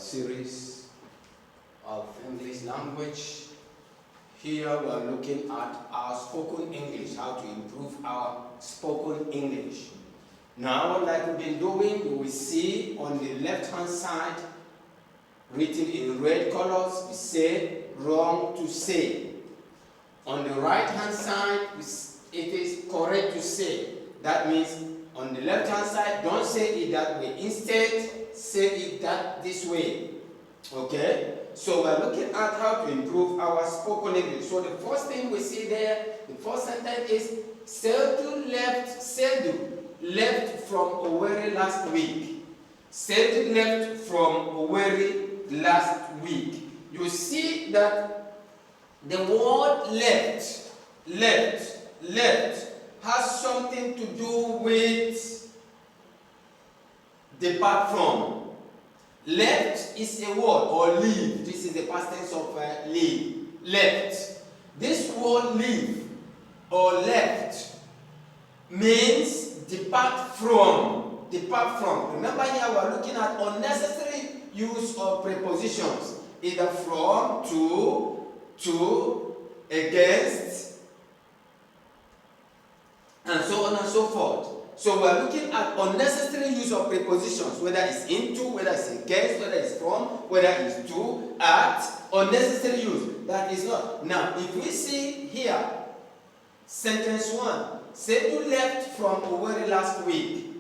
series of English language. Here we are looking at our spoken English, how to improve our spoken English. Now, like we've been doing, you will see on the left-hand side, written in red colors, we say wrong to say. On the right-hand side, it is correct to say. That means on the left-hand side, don't say it that way. Instead, say it this way. Okay? So we're looking at how to improve our spoken English. So the first thing we see there, the first sentence is Seldu left from Owerri last week. Seldu left from Owerri last week. You see that the word left has something to do with depart from. Left is a word, or leave. This is the past tense of leave. Left. This word leave or left means depart from. Depart from. Remember here we are looking at unnecessary use of prepositions. Either from, to, against, and so on and so forth. So we are looking at unnecessary use of prepositions, whether it's into, whether it's against, whether it's from, whether it's to, at, unnecessary use. That is not. Now, if we see here, sentence 1, Sedu left from Owerri last week.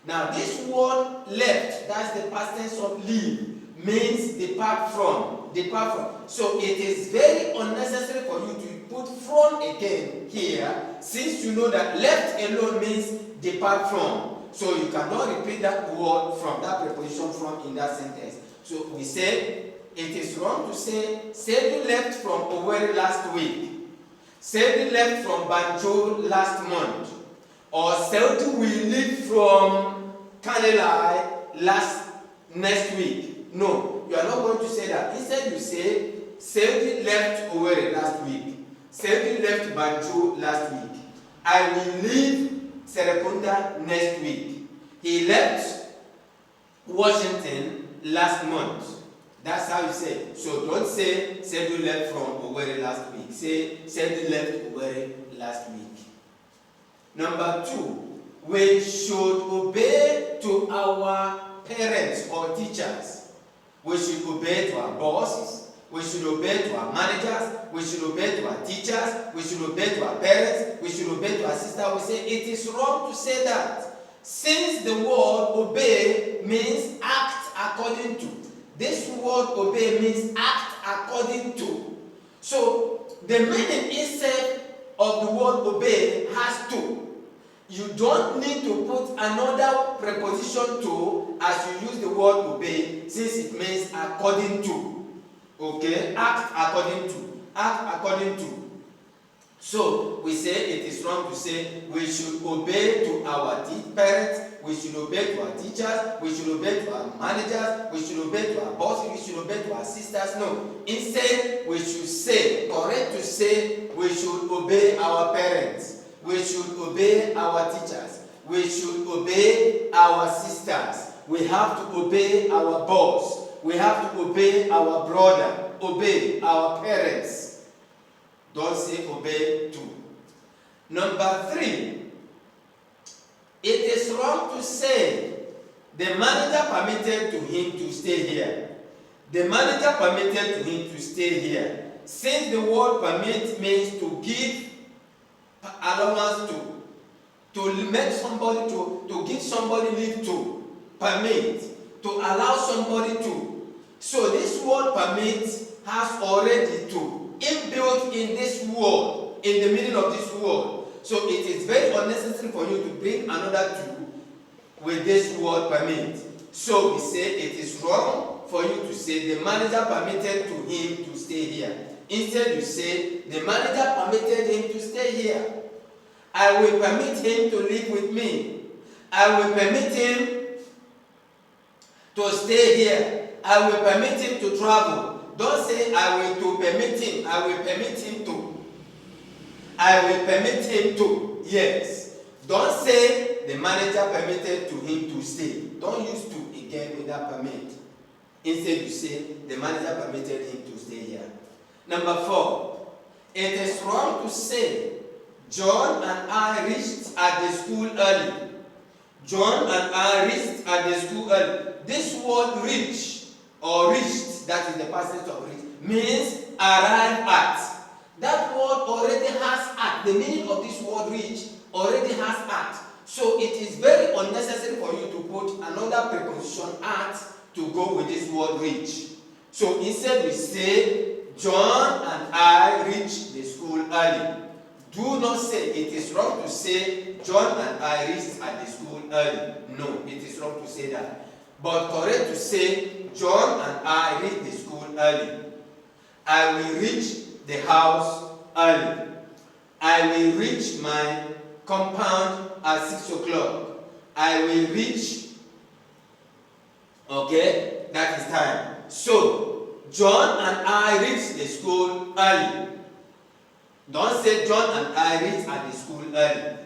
Now, this word left, that's the past tense of leave, means depart from. Depart from. So it is very unnecessary for you to put from again here, since you know that left alone means depart from. So you cannot repeat that word from, that preposition from, in that sentence. So we say it is wrong to say Sedu left from Owerri last week. Sedu left from Banjo last month. Or Sedu will leave from Kanilai next week. No, you are not going to say that. Instead you say Sedu left Owerri last week. Sedu left Banjo last week. I will leave Serekunda next week. He left Washington last month. That's how you say it. So don't say Sedu left from Owerri last week. Say Sedu left Owerri last week. Number 2, we should obey to our parents or teachers. We should obey to our bosses. We should obey to our managers. We should obey to our teachers. We should obey to our parents. We should obey to our sisters. We say it is wrong to say that, since the word obey means act according to. This word obey means act according to. So the meaning instead of the word obey has to. You don't need to put another preposition to as you use the word obey, since it means according to. Okay? Act according to. Act according to. So we say it is wrong to say we should obey to our parents, we should obey to our teachers, we should obey to our managers, we should obey to our bosses, we should obey to our sisters. No. Instead, we should say, correct to say, we should obey our parents. We should obey our teachers. We should obey our sisters. We have to obey our boss. We have to obey our brother. Obey our parents. Don't say obey to. Number 3. It is wrong to say the manager permitted to him to stay here. The manager permitted to him to stay here. Since the word permit means to give allowance to make somebody to give somebody leave to, permit, to allow somebody to. So this word permit has already to inbuilt in this word, in the meaning of this word. So it is very unnecessary for you to bring another to with this word permit. So we say it is wrong for you to say the manager permitted to him to stay here. Instead you say the manager permitted him to stay here. I will permit him to live with me. I will permit him to stay here. I will permit him to travel. Don't say I will to permit him. I will permit him to. I will permit him to. Yes. Don't say the manager permitted to him to stay. Don't use to again with that permit. Instead, you say the manager permitted him to stay here. Number 4, it is wrong to say John and I reached at the school early. John and I reached at the school early. This word reach or reached, that is the past tense of reach, means arrive at. That word already has at. The meaning of this word reach already has at. So it is very unnecessary for you to put another preposition at to go with this word reach. So instead we say John and I reached the school early. Do not say it is wrong to say John and I reached at the school early. No, it is wrong to say that. But correct to say John and I reached the school early. I will reach the house early. I will reach my compound at 6 o'clock. I will reach, okay, that is time. So, John and I reached the school early. Don't say John and I reached at the school early.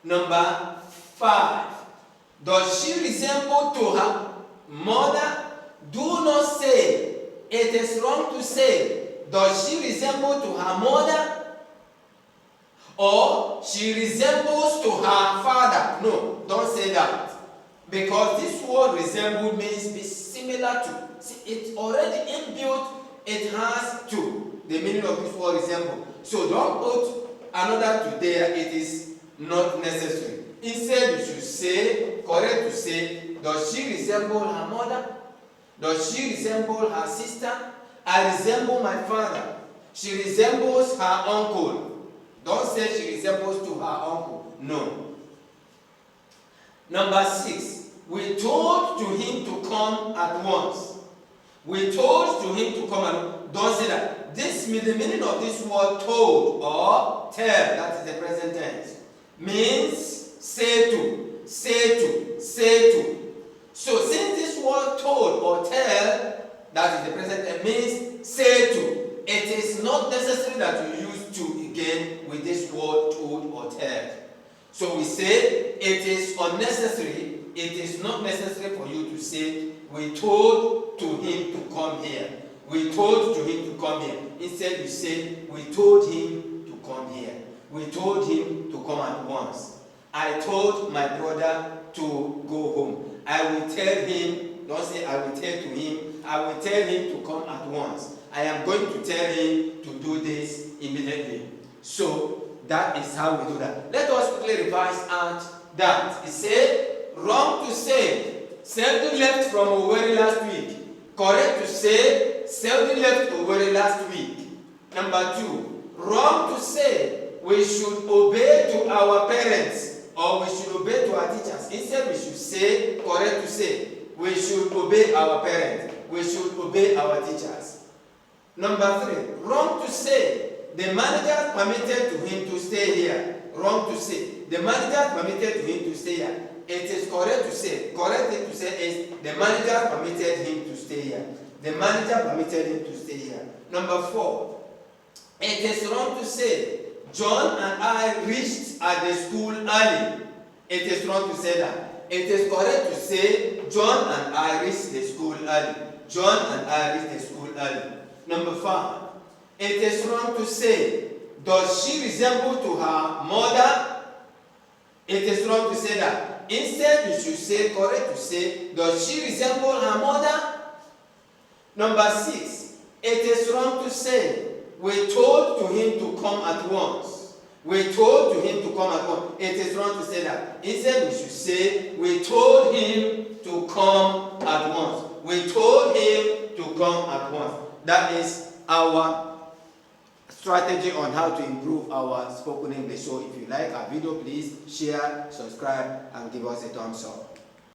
Number 5. Does she resemble to her mother? Do not say. It is wrong to say, does she resemble to her mother? Or she resembles to her father. No, don't say that. Because this word resemble means be similar to. See, it's already inbuilt, it has to. The meaning of this word resemble. So don't put another to there, it is not necessary. Instead, you should say, correct to say, does she resemble her mother? Does she resemble her sister? I resemble my father. She resembles her uncle. Don't say she resembles to her uncle. No. Number 6. We told to him to come at once. We told to him to come at once. Don't say that. The meaning of this word told or tell, that is the present tense, means say to, say to, say to. So since this word told or tell, that is the present tense, means say to. It is not necessary that you use to again with this word told or tell. So we say it is unnecessary, it is not necessary for you to say we told to him to come here. We told to him to come here. Instead you say we told him to come here. We told him to come at once. I told my brother to go home. I will tell him, don't say I will tell to him, I will tell him to come at once. I am going to tell him to do this immediately. So that is how we do that. Let us quickly revise at that. It said, wrong to say, Selden left from Owerri last week. Correct to say, Selden left Owerri last week. Number 2, wrong to say, we should obey to our parents or we should obey to our teachers. Instead, we should say, correct to say, we should obey our parents. We should obey our teachers. Number 3, wrong to say, the manager permitted to him to stay here. Wrong to say, the manager permitted to him to stay here. It is correct to say, correct thing to say is, the manager permitted him to stay here. The manager permitted him to stay here. Number 4, it is wrong to say, John and I reached at the school early. It is wrong to say that. It is correct to say, John and I reached the school early. John and I reached the school early. Number 5, it is wrong to say, does she resemble to her mother? It is wrong to say that. Instead, you should say, correct to say, does she resemble her mother? Number 6, it is wrong to say, we told to him to come at once. We told to him to come at once. It is wrong to say that. Instead, we should say, we told him to come at once. We told him to come at once. That is our strategy on how to improve our spoken English. So if you like our video, please share, subscribe, and give us a thumbs up.